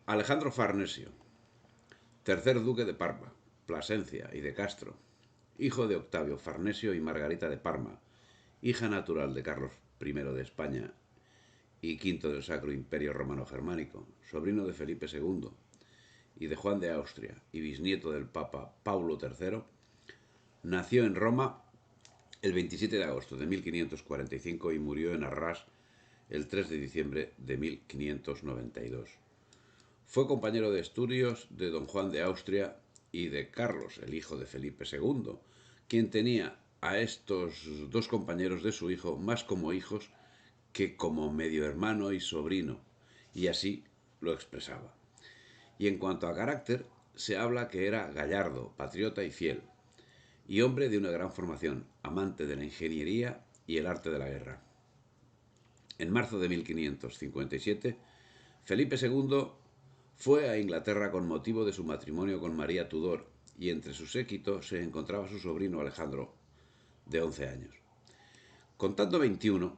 Alejandro Farnesio, tercer duque de Parma, Plasencia y de Castro, hijo de Octavio Farnesio y Margarita de Parma, hija natural de Carlos I de España y V del Sacro Imperio Romano Germánico, sobrino de Felipe II y de Juan de Austria y bisnieto del Papa Paulo III, nació en Roma el 27 de agosto de 1545 y murió en Arras el 3 de diciembre de 1592. Fue compañero de estudios de don Juan de Austria y de Carlos, el hijo de Felipe II, quien tenía a estos dos compañeros de su hijo más como hijos que como medio hermano y sobrino, y así lo expresaba. Y en cuanto a carácter, se habla que era gallardo, patriota y fiel, y hombre de una gran formación, amante de la ingeniería y el arte de la guerra. En marzo de 1557, Felipe II fue a Inglaterra con motivo de su matrimonio con María Tudor, y entre su séquito se encontraba su sobrino Alejandro, de 11 años. Contando 21,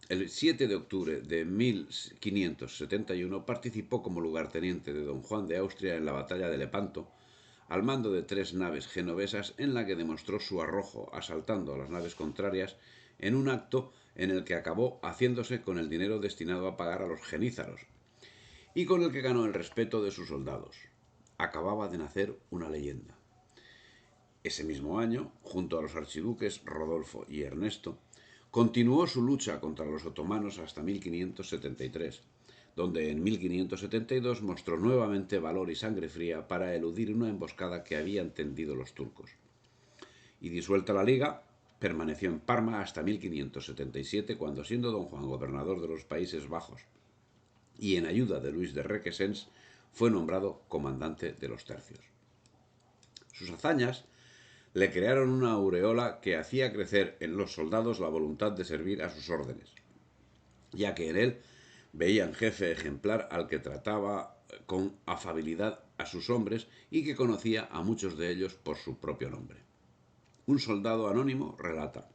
el 7 de octubre de 1571 participó como lugarteniente de don Juan de Austria en la batalla de Lepanto, al mando de 3 naves genovesas en la que demostró su arrojo asaltando a las naves contrarias en un acto en el que acabó haciéndose con el dinero destinado a pagar a los genízaros y con el que ganó el respeto de sus soldados. Acababa de nacer una leyenda. Ese mismo año, junto a los archiduques Rodolfo y Ernesto, continuó su lucha contra los otomanos hasta 1573, donde en 1572 mostró nuevamente valor y sangre fría para eludir una emboscada que habían tendido los turcos. Y disuelta la liga, permaneció en Parma hasta 1577, cuando, siendo don Juan gobernador de los Países Bajos y en ayuda de Luis de Requesens, fue nombrado comandante de los tercios. Sus hazañas le crearon una aureola que hacía crecer en los soldados la voluntad de servir a sus órdenes, ya que en él veían jefe ejemplar al que trataba con afabilidad a sus hombres y que conocía a muchos de ellos por su propio nombre. Un soldado anónimo relata: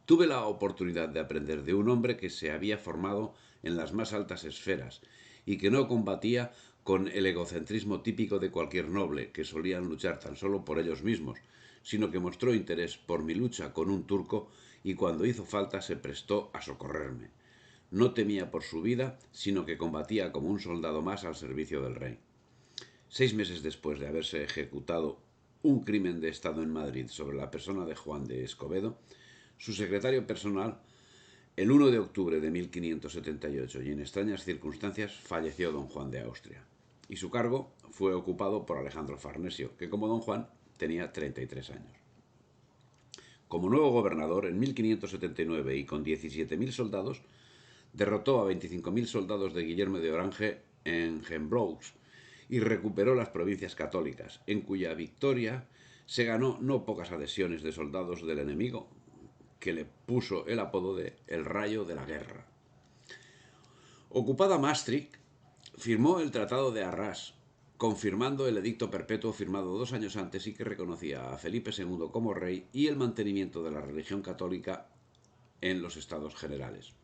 tuve la oportunidad de aprender de un hombre que se había formado en las más altas esferas y que no combatía con el egocentrismo típico de cualquier noble, que solían luchar tan solo por ellos mismos, sino que mostró interés por mi lucha con un turco y cuando hizo falta se prestó a socorrerme. No temía por su vida, sino que combatía como un soldado más al servicio del rey. 6 meses después de haberse ejecutado un crimen de Estado en Madrid sobre la persona de Juan de Escobedo, su secretario personal, el 1 de octubre de 1578 y en extrañas circunstancias, falleció don Juan de Austria, y su cargo fue ocupado por Alejandro Farnesio, que como don Juan tenía 33 años. Como nuevo gobernador, en 1579 y con 17.000 soldados, derrotó a 25.000 soldados de Guillermo de Orange en Gembloux y recuperó las provincias católicas, en cuya victoria se ganó no pocas adhesiones de soldados del enemigo, que le puso el apodo de El Rayo de la Guerra. Ocupada Maastricht, firmó el Tratado de Arras, confirmando el edicto perpetuo firmado 2 años antes y que reconocía a Felipe II como rey y el mantenimiento de la religión católica en los Estados Generales.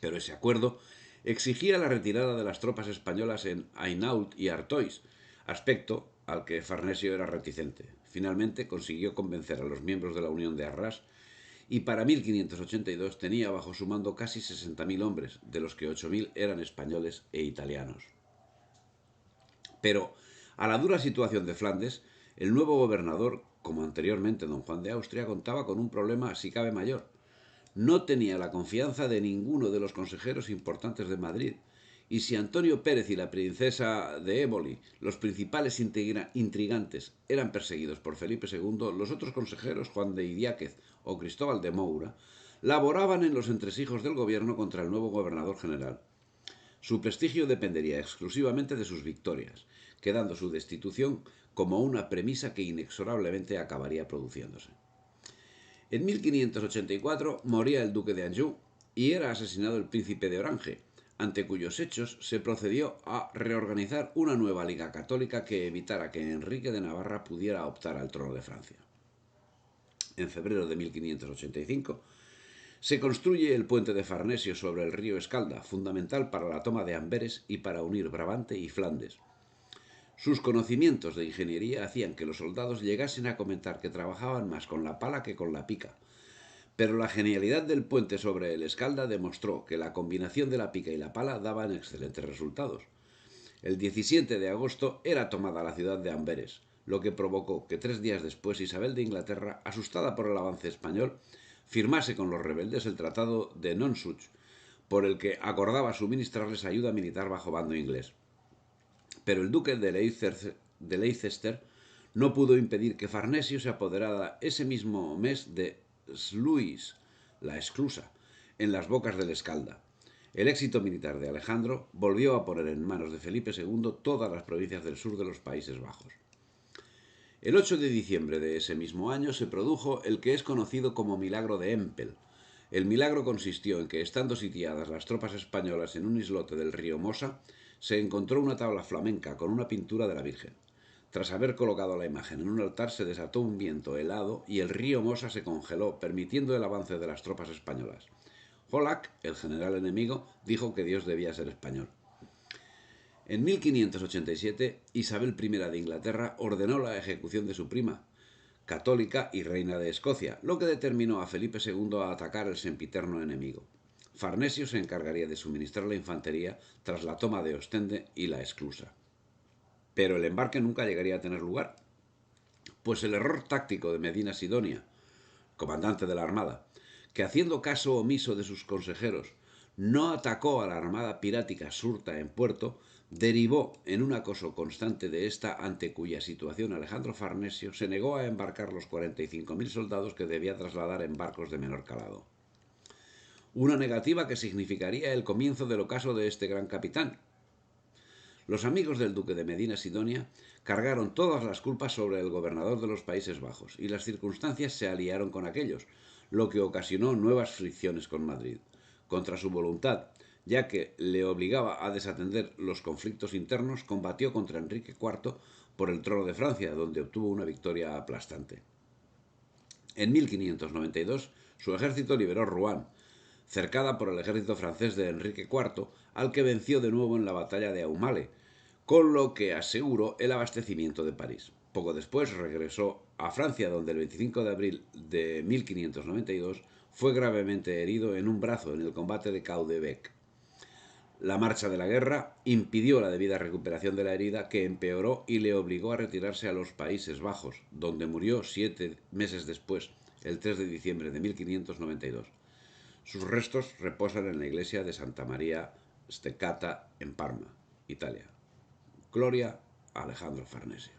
Pero ese acuerdo exigía la retirada de las tropas españolas en Hainaut y Artois, aspecto al que Farnesio era reticente. Finalmente consiguió convencer a los miembros de la Unión de Arras y para 1582 tenía bajo su mando casi 60.000 hombres, de los que 8.000 eran españoles e italianos. Pero a la dura situación de Flandes, el nuevo gobernador, como anteriormente don Juan de Austria, contaba con un problema si cabe mayor. No tenía la confianza de ninguno de los consejeros importantes de Madrid, y si Antonio Pérez y la princesa de Éboli, los principales intrigantes, eran perseguidos por Felipe II, los otros consejeros, Juan de Idiáquez o Cristóbal de Moura, laboraban en los entresijos del gobierno contra el nuevo gobernador general. Su prestigio dependería exclusivamente de sus victorias, quedando su destitución como una premisa que inexorablemente acabaría produciéndose. En 1584 moría el duque de Anjou y era asesinado el príncipe de Orange, ante cuyos hechos se procedió a reorganizar una nueva liga católica que evitara que Enrique de Navarra pudiera optar al trono de Francia. En febrero de 1585 Se construye el puente de Farnesio sobre el río Escalda, fundamental para la toma de Amberes y para unir Brabante y Flandes. Sus conocimientos de ingeniería hacían que los soldados llegasen a comentar que trabajaban más con la pala que con la pica. Pero la genialidad del puente sobre el Escalda demostró que la combinación de la pica y la pala daban excelentes resultados. El 17 de agosto era tomada la ciudad de Amberes, lo que provocó que 3 días después Isabel de Inglaterra, asustada por el avance español, firmase con los rebeldes el Tratado de Nonsuch, por el que acordaba suministrarles ayuda militar bajo bando inglés. Pero el duque de Leicester no pudo impedir que Farnesio se apoderara ese mismo mes de Sluis, la esclusa, en las bocas del Escalda. El éxito militar de Alejandro volvió a poner en manos de Felipe II todas las provincias del sur de los Países Bajos. El 8 de diciembre de ese mismo año se produjo el que es conocido como Milagro de Empel. El milagro consistió en que, estando sitiadas las tropas españolas en un islote del río Mosa, se encontró una tabla flamenca con una pintura de la Virgen. Tras haber colocado la imagen en un altar, se desató un viento helado y el río Mosa se congeló, permitiendo el avance de las tropas españolas. Holac, el general enemigo, dijo que Dios debía ser español. En 1587, Isabel I de Inglaterra ordenó la ejecución de su prima, católica y reina de Escocia, lo que determinó a Felipe II a atacar el sempiterno enemigo. Farnesio se encargaría de suministrar la infantería tras la toma de Ostende y la esclusa. Pero el embarque nunca llegaría a tener lugar, pues el error táctico de Medina Sidonia, comandante de la Armada, que haciendo caso omiso de sus consejeros, no atacó a la armada pirática surta en puerto, derivó en un acoso constante de esta, ante cuya situación Alejandro Farnesio se negó a embarcar los 45.000 soldados que debía trasladar en barcos de menor calado. Una negativa que significaría el comienzo del ocaso de este gran capitán. Los amigos del duque de Medina Sidonia cargaron todas las culpas sobre el gobernador de los Países Bajos y las circunstancias se aliaron con aquellos, lo que ocasionó nuevas fricciones con Madrid, contra su voluntad, ya que le obligaba a desatender los conflictos internos. Combatió contra Enrique IV por el trono de Francia, donde obtuvo una victoria aplastante. En 1592, su ejército liberó Rouen, cercada por el ejército francés de Enrique IV, al que venció de nuevo en la batalla de Aumale, con lo que aseguró el abastecimiento de París. Poco después regresó a Francia, donde el 25 de abril de 1592 fue gravemente herido en un brazo en el combate de Caudebec. La marcha de la guerra impidió la debida recuperación de la herida, que empeoró y le obligó a retirarse a los Países Bajos, donde murió 7 meses después, el 3 de diciembre de 1592. Sus restos reposan en la iglesia de Santa María Steccata en Parma, Italia. Gloria a Alejandro Farnesio.